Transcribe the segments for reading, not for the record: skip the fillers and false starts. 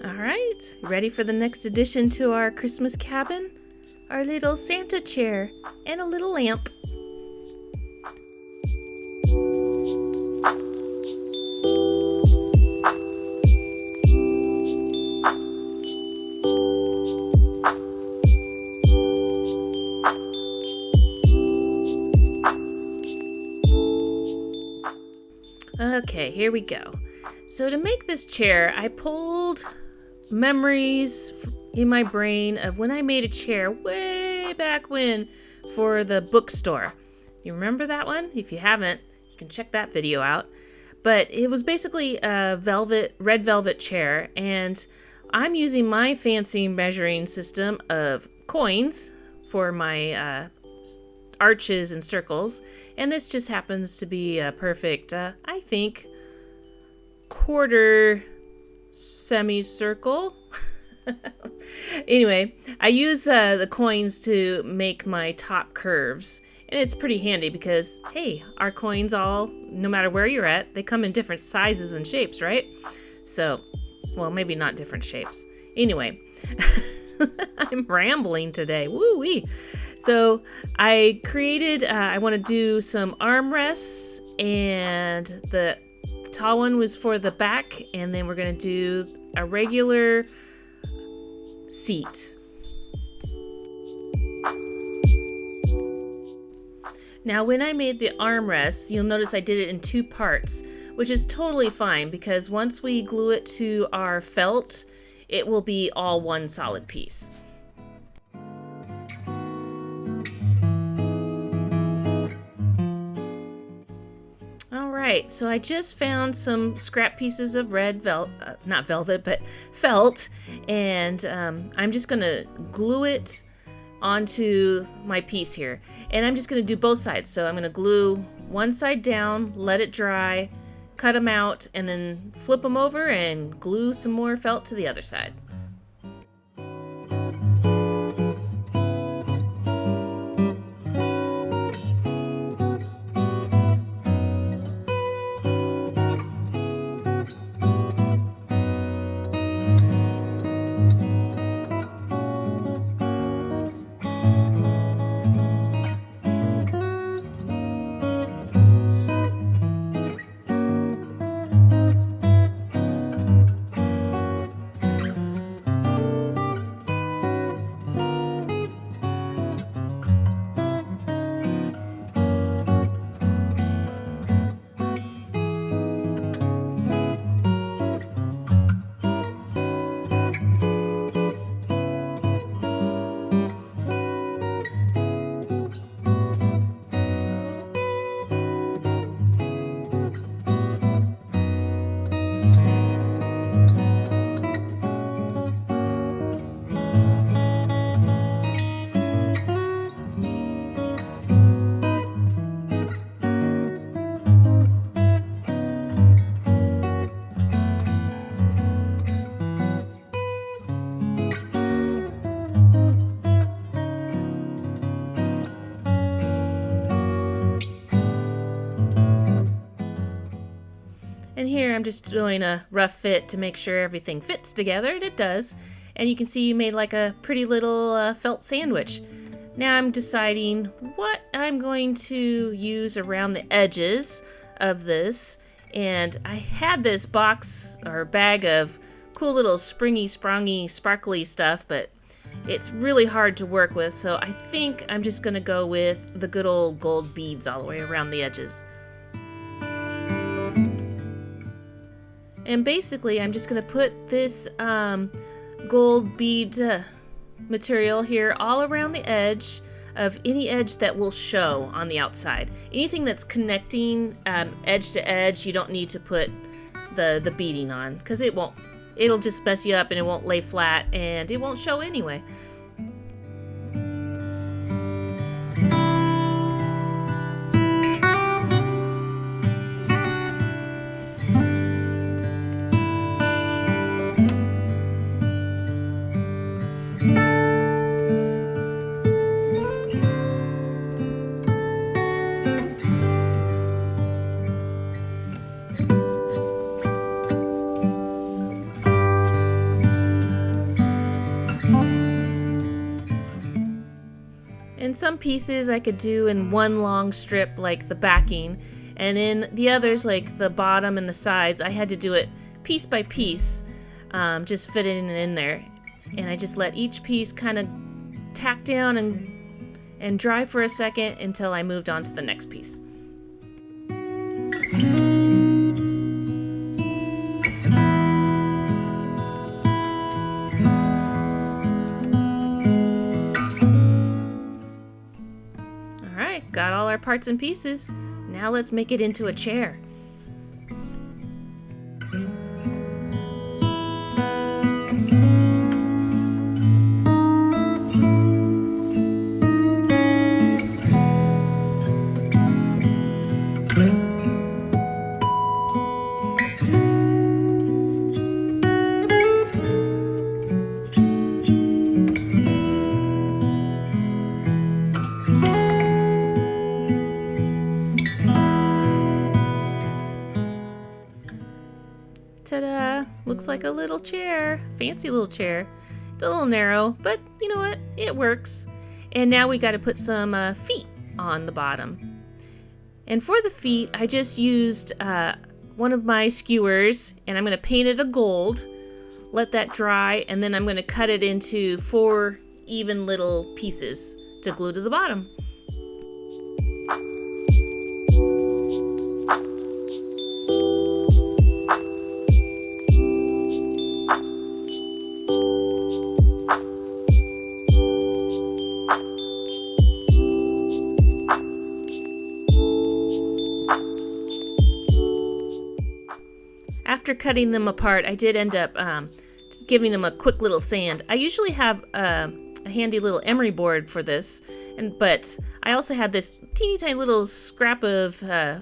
All right, ready for the next addition to our Christmas cabin? Our little Santa chair and a little lamp. Okay, here we go. So to make this chair, I pulled memories in my brain of when I made a chair way back when for the bookstore. You remember that one? If you haven't, you can check that video out. But it was basically a red velvet chair, and I'm using my fancy measuring system of coins for my arches and circles, and this just happens to be a perfect, I think, quarter semicircle. Anyway, I use the coins to make my top curves, and it's pretty handy because, hey, our coins all, no matter where you're at, they come in different sizes and shapes, right? So, well, maybe not different shapes. Anyway, I'm rambling today. Woo-wee. So I created, I want to do some armrests, and the tall one was for the back, and then we're going to do a regular seat. Now when I made the armrests, you'll notice I did it in two parts, which is totally fine because once we glue it to our felt, it will be all one solid piece. Alright, so I just found some scrap pieces of red not velvet, but felt, and I'm just going to glue it onto my piece here. And I'm just going to do both sides. So I'm going to glue one side down, let it dry, cut them out, and then flip them over and glue some more felt to the other side. And here I'm just doing a rough fit to make sure everything fits together, and it does. And you can see you made like a pretty little felt sandwich. Now I'm deciding what I'm going to use around the edges of this. And I had this box or bag of cool little springy, sprongy, sparkly stuff, but it's really hard to work with. So I think I'm just going to go with the good old gold beads all the way around the edges. And basically, I'm just going to put this gold bead material here all around the edge of any edge that will show on the outside. Anything that's connecting edge to edge, you don't need to put the beading on because it won't. It'll just mess you up and it won't lay flat and it won't show anyway. And some pieces I could do in one long strip like the backing, and in the others like the bottom and the sides I had to do it piece by piece, just fitting it in there. And I just let each piece kind of tack down and dry for a second until I moved on to the next piece. Alright, got all our parts and pieces. Now let's make it into a chair. Ta-da! Looks like a little chair. Fancy little chair. It's a little narrow, but you know what? It works. And now we got to put some feet on the bottom. And for the feet, I just used one of my skewers, and I'm going to paint it a gold. Let that dry, and then I'm going to cut it into 4 even little pieces to glue to the bottom. After cutting them apart, I did end up just giving them a quick little sand. I usually have a handy little emery board for this, but I also had this teeny tiny little scrap of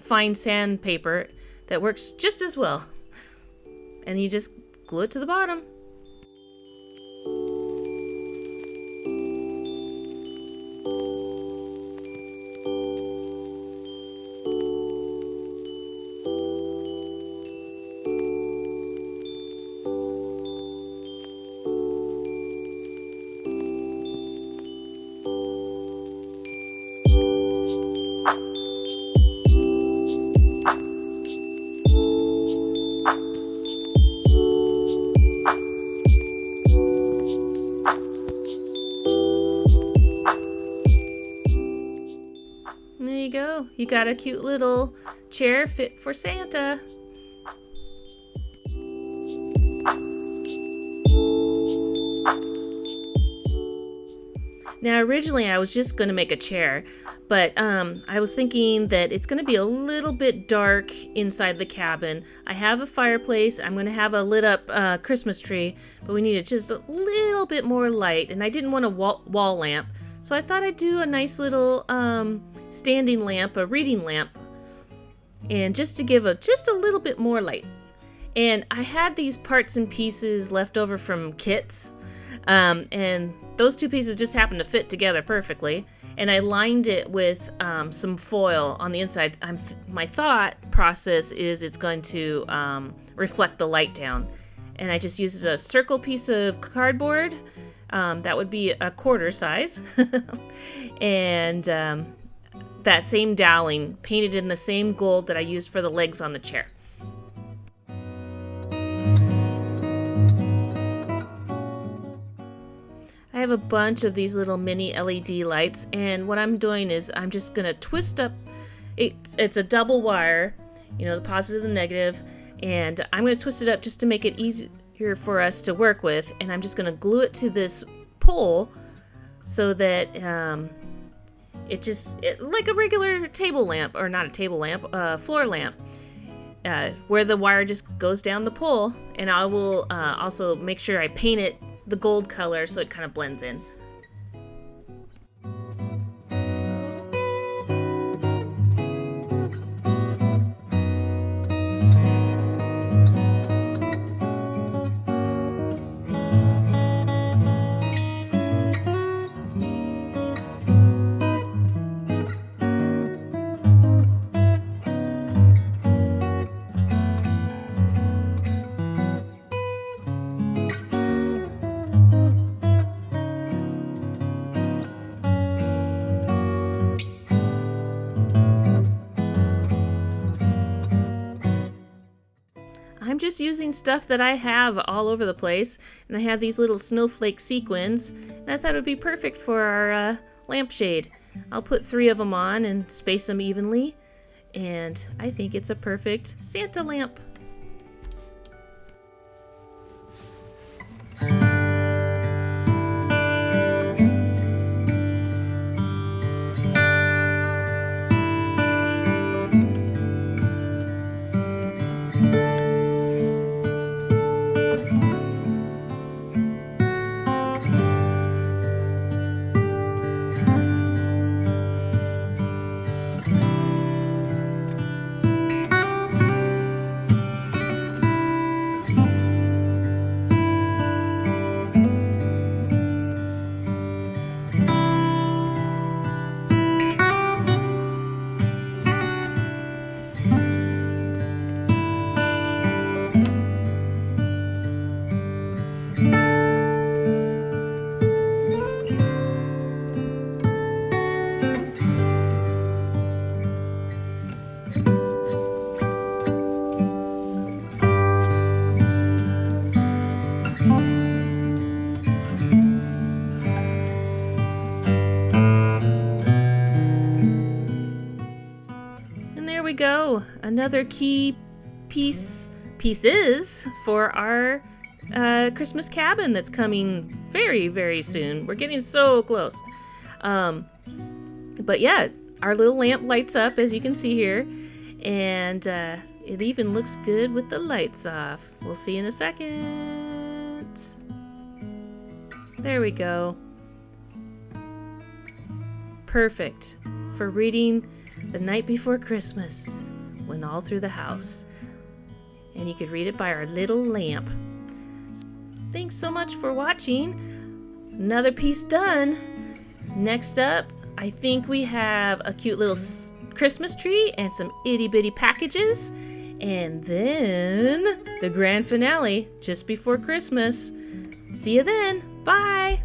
fine sandpaper that works just as well. And you just glue it to the bottom. There you go. You got a cute little chair fit for Santa. Now originally I was just going to make a chair, but I was thinking that it's going to be a little bit dark inside the cabin. I have a fireplace. I'm going to have a lit up Christmas tree, but we needed just a little bit more light, and I didn't want a wall lamp. So I thought I'd do a nice little standing lamp, a reading lamp, and just to give just a little bit more light. And I had these parts and pieces left over from kits, and those 2 pieces just happened to fit together perfectly. And I lined it with some foil on the inside. My thought process is it's going to reflect the light down. And I just used a circle piece of cardboard. That would be a 1/4 size. And that same doweling painted in the same gold that I used for the legs on the chair. I have a bunch of these little mini LED lights, and what I'm doing is I'm just going to twist up, it's a double wire, you know, the positive and the negative, and I'm going to twist it up just to make it easier for us to work with, and I'm just going to glue it to this pole so that like a regular table lamp, or not a table lamp, floor lamp, where the wire just goes down the pole. And I will also make sure I paint it the gold color so it kind of blends in. just using stuff that I have all over the place, and I have these little snowflake sequins, and I thought it would be perfect for our lampshade. I'll put 3 of them on and space them evenly, and I think it's a perfect Santa lamp. There we go. Another key pieces for our Christmas cabin that's coming very, very soon. We're getting so close. But yeah, our little lamp lights up, as you can see here, and it even looks good with the lights off. We'll see in a second. There we go. Perfect for reading the night before Christmas, when all through the house. And you could read it by our little lamp. Thanks so much for watching. Another piece done. Next up, I think we have a cute little Christmas tree and some itty bitty packages. And then the grand finale just before Christmas. See you then. Bye.